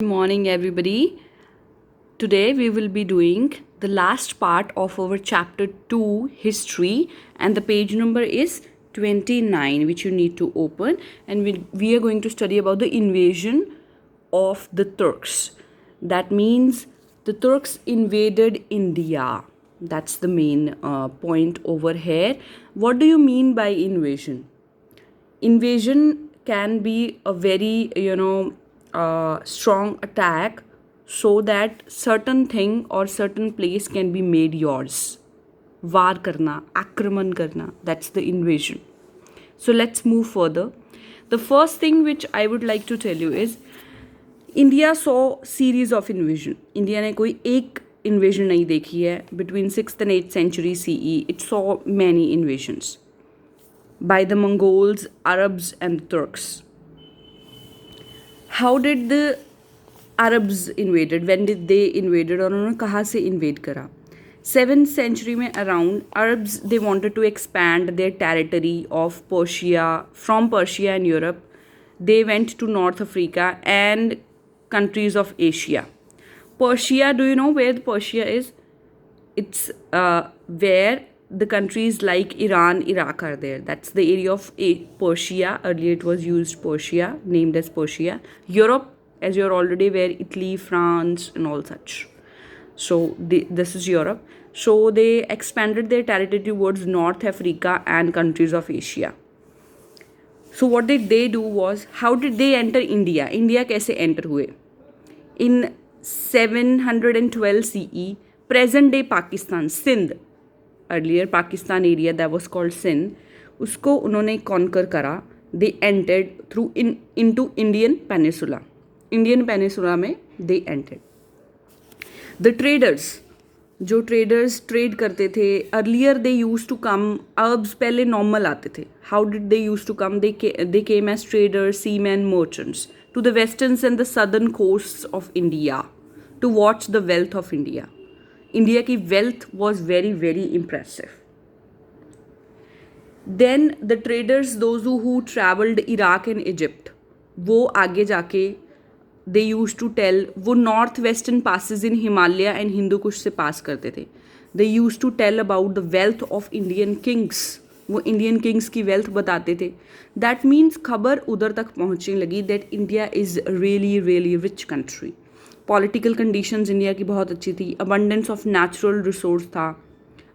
Good morning, everybody. Today we will be doing the last part of our chapter 2 history, and the page number is 29, which you need to open. And we are going to study about the invasion of the Turks. That means the Turks invaded India. That's the main point over here. What do you mean by invasion? Invasion can be a very strong attack so that certain thing or certain place can be made yours. War karna, akraman karna, that's the invasion. So let's move further. The first thing which I would like to tell you is India saw series of invasion. India ने कोई एक invasion नहीं देखी है. Between 6th and 8th century CE, it saw many invasions by the Mongols, Arabs and Turks. How did the Arabs invaded? When did they invaded? और उन्होंने कहाँ से invade करा? 7th century में around, Arabs they wanted to expand their territory of Persia, from Persia and Europe. They went to North Africa and countries of Asia. Persia, do you know where Persia is? It's where the countries like Iran, Iraq are there. That's the area of Persia. Earlier it was used Persia, named as Persia. Europe, as you're already aware, Italy, France and all such. So this is Europe. So they expanded their territory towards North Africa and countries of Asia. So what did they do was, how did they enter India? India कैसे enter हुए? In 712 CE, present day Pakistan, Sindh, earlier Pakistan area that was called Sindh, उसको उन्होंने conquer करा. They entered through into Indian Peninsula. Indian Peninsula में they entered. The traders, जो traders trade करते थे, earlier they used to come, Arabs पहले normal आते थे. How did they used to come? They came as traders, seamen, merchants to the western and the southern coasts of India to watch the wealth of India. India की wealth was very very impressive. Then the traders, those who traveled Iraq and Egypt, वो आगे जाके they used to tell, वो north western passes in Himalaya and Hindu Kush से pass करते थे. They used to tell about the wealth of Indian kings. वो Indian kings की wealth बताते थे. That means खबर उधर तक पहुँचने लगी that India is really really rich country. Political conditions India की बहुत अच्छी थी. अबंडेंस ऑफ नेचुरल रिसोर्स था.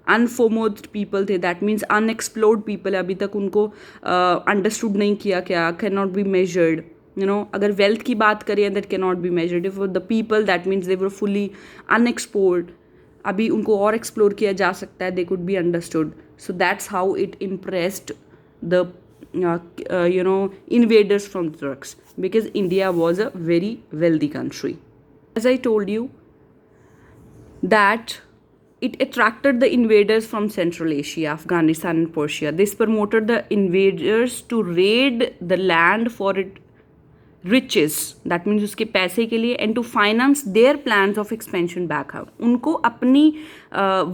अनफोमोस्ड पीपल थे. That means unexplored people. अभी तक उनको अंडरस्टूड नहीं किया क्या, कैन नॉट बी मेजर्ड. अगर वेल्थ की बात करें that can not be measured. If the people that means they were fully unexplored. अभी उनको और एक्सप्लोर किया जा सकता है. They could be understood. So that's how it impressed the invaders from the Turks, because India was a very wealthy country. As I told you, that it attracted the invaders from Central Asia, Afghanistan and Persia. This promoted the invaders to raid the land for its riches. That means उसके पैसे के लिए, and to finance their plans of expansion back out. उनको अपनी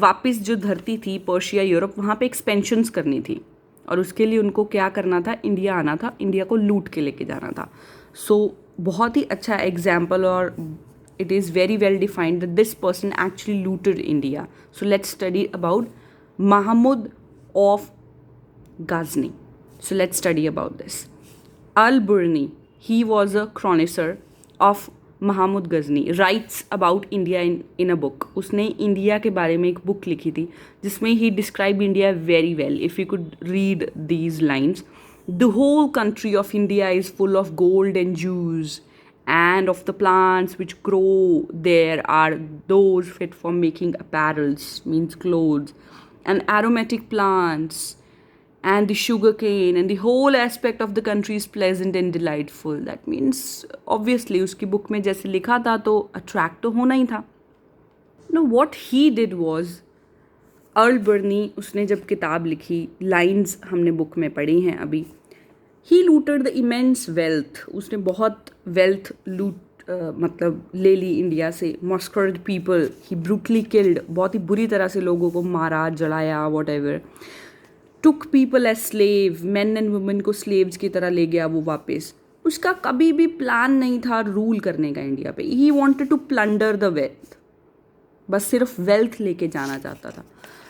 वापस जो धरती थी पर्शिया, यूरोप, वहाँ पे एक्सपेंशंस करनी थी. और उसके लिए उनको क्या करना था? इंडिया आना था. इंडिया को लूट के लेके जाना था. सो बहुत ही अच्छा एग्जाम्पल, और it is very well defined that this person actually looted India. So let's study about Mahmud of Ghazni. So let's study about this. Al-Biruni, he was a chronicler of Mahmud Ghazni, writes about India in a book. उसने India के बारे में एक book लिखी थी जिसमें he described India very well. If you could read these lines, the whole country of India is full of gold and jewels, and of the plants which grow there are those fit for making apparels, means clothes, and aromatic plants, and the sugar cane, and the whole aspect of the country is pleasant and delightful. That means obviously उसकी book में जैसे लिखा था तो attract तो होना ही था. Now what he did was, Al-Biruni, उसने जब किताब लिखी, lines हमने book में पढ़ी हैं अभी, he looted the immense wealth. उसने बहुत wealth मतलब ले ली इंडिया से. massacred people, he brutally killed, बहुत ही बुरी तरह से लोगों को मारा, जलाया, whatever. took people as slave, men and women को slaves की तरह ले गया वो वापस. उसका कभी भी प्लान नहीं था रूल करने का इंडिया पे. He wanted to plunder the wealth. बस सिर्फ वेल्थ लेके जाना चाहता था.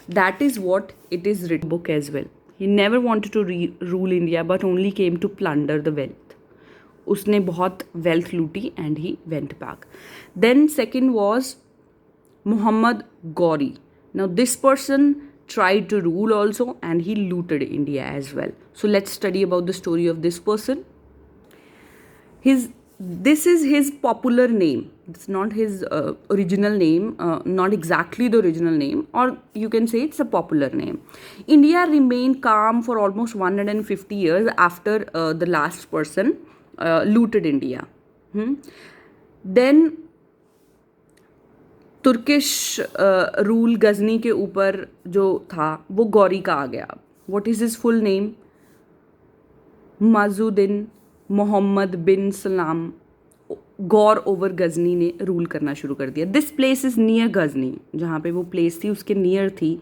That is what it is written book as well. He never wanted to rule India but only came to plunder the wealth. उसने बहुत वेल्थ लूटी and he went back. Then second was Muhammad Ghori. Now this person tried to rule also and he looted India as well. So let's study about the story of this person. This is his popular name. It's not his original name, not exactly the original name, or you can say it's a popular name. India remained calm for almost 150 years after the last person looted India. Then Turkish rule Ghazni के ऊपर जो था वो गौरी का आ गया. What is his full name? Muizuddin Mohammad bin Salam Ghor over Ghazni ने rule करना शुरू कर दिया. This place is near Ghazni. जहाँ पे वो प्लेस थी उसके नियर थी.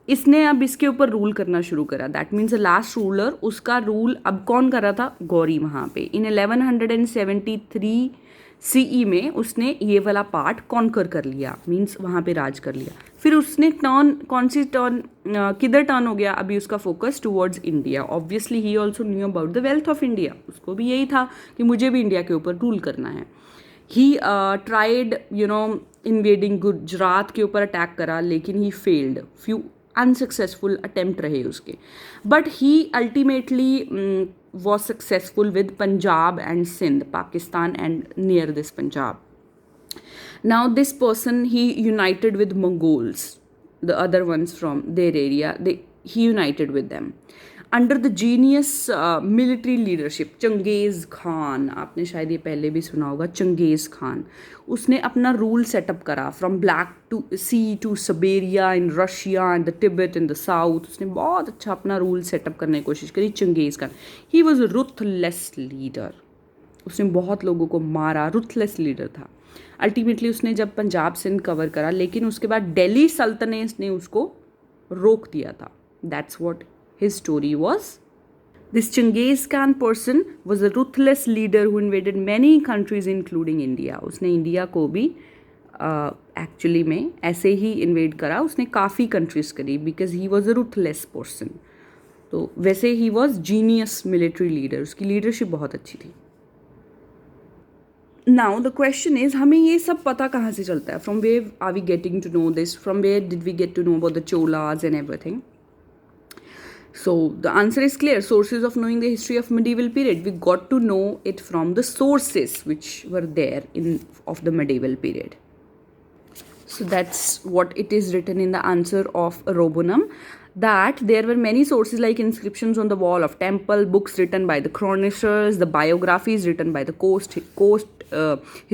इसने अब इसके ऊपर रूल करना शुरू करा. That means the last ruler, उसका रूल अब कौन कर रहा था? गौरी. वहाँ पे इन 1173 CE में उसने ये वाला पार्ट कॉन्कर कर लिया. मीन्स वहाँ पे राज कर लिया. फिर उसने टर्न, कौन सी टर्न, किधर टर्न हो गया? अभी उसका focus towards India. Obviously he also knew about the wealth of India. उसको भी यही था कि मुझे भी इंडिया के ऊपर रूल करना है. ही ट्राइड इन्वेडिंग गुजरात के ऊपर अटैक करा लेकिन he failed. Few unsuccessful attempt रहे उसके. But he ultimately was successful with Punjab and Sindh, Pakistan and near this Punjab. Now this person, he united with Mongols, the other ones from their area. He united with them under the genius military leadership. Changez Khan, आपने शायद ये पहले भी सुना होगा. Changez Khan उसने अपना rule setup करा from Black to Sea to Siberia in Russia and the Tibet in the south. उसने बहुत अच्छा अपना रूल सेटअप करने की कोशिश करी. Changez Khan, he was a ruthless leader. उसने बहुत लोगों को मारा. रुथलेस लीडर था. अल्टीमेटली उसने जब पंजाब सिंध कवर करा लेकिन उसके बाद दिल्ली सल्तनत ने उसको रोक दिया था. That's what his story was. This Genghis Khan person was a ruthless leader who invaded many countries including India. उसने इंडिया को भी एक्चुअली में ऐसे ही इन्वेड करा. उसने काफ़ी कंट्रीज करी because he was a ruthless person. तो वैसे he was genius military leader. उसकी लीडरशिप बहुत अच्छी थी. नाउ द क्वेश्चन इज, हमें ये सब पता कहाँ से चलता है? From where are we getting to know this? From where did we get to know about the Cholas and everything? So the answer is clear. Sources of knowing the history of medieval period. We got to know it from the sources which were there of the medieval period. So that's what it is written in the answer of Robonum, that there were many sources like inscriptions on the wall of temple, books written by the chroniclers, the biographies written by the coast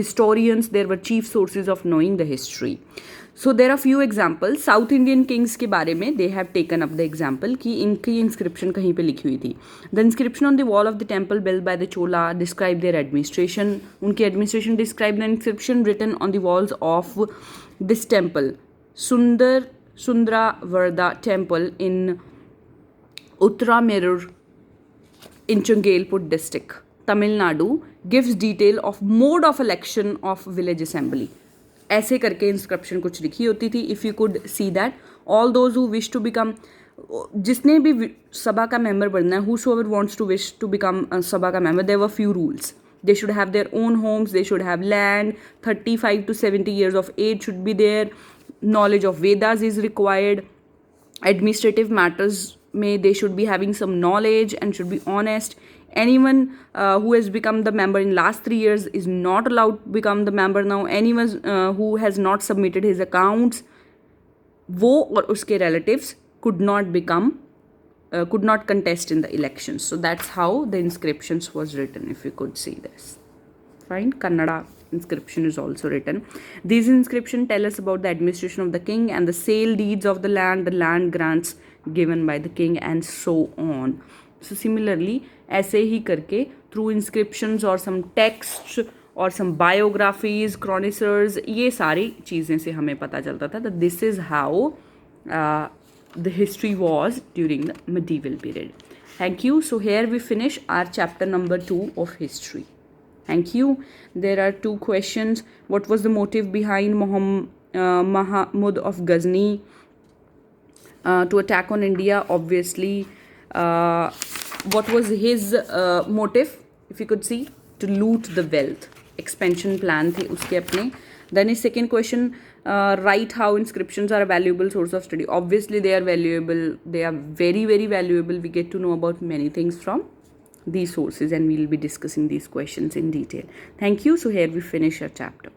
historians. There were chief sources of knowing the history. So there are few examples. South Indian Kings के बारे में they have taken up the example कि इनकी inscription कहीं पे लिखी हुई थी. The inscription on the wall of the temple built by the Chola describe their administration. उनकी administration describe the inscription written on the walls of this temple. Sundravarda temple in Uttaramerur in Changalpur district, Tamil Nadu, gives detail of mode of election of village assembly. ऐसे करके inscription कुछ लिखी होती थी. If you could see that all those who wish to become, जिसने भी सभा का मेंबर बनना है, whosoever wants to wish to become सभा का member, there were few rules. They should have their own homes, they should have land, 35 to 70 years of age should be there, knowledge of Vedas is required, administrative matters may they should be having some knowledge and should be honest. Anyone who has become the member in last 3 years is not allowed to become the member now. Anyone who has not submitted his accounts, वो और उसके relatives could not contest in the elections. So that's how the inscriptions was written, if you could see this. Fine. Kannada inscription is also written. These inscriptions tell us about the administration of the king and the sale deeds of the land grants given by the king and so on. So similarly, ऐसे ही करके through inscriptions और सम text और सम biographies, chroniclers, ये सारी चीज़ें से हमें पता चलता था that this is how the history was during the medieval period. Thank you. So here we finish our chapter number 2 of history. Thank you. There are 2 questions. What was the motive behind Mahmud of Ghazni to attack on India? Obviously, what was his motive? If you could see, to loot the wealth. Expansion plan थे उसके अपने. Then his second question, write how inscriptions are a valuable source of study. Obviously, they are valuable. They are very, very valuable. We get to know about many things from these sources, and we will be discussing these questions in detail. Thank you. So here we finish our chapter.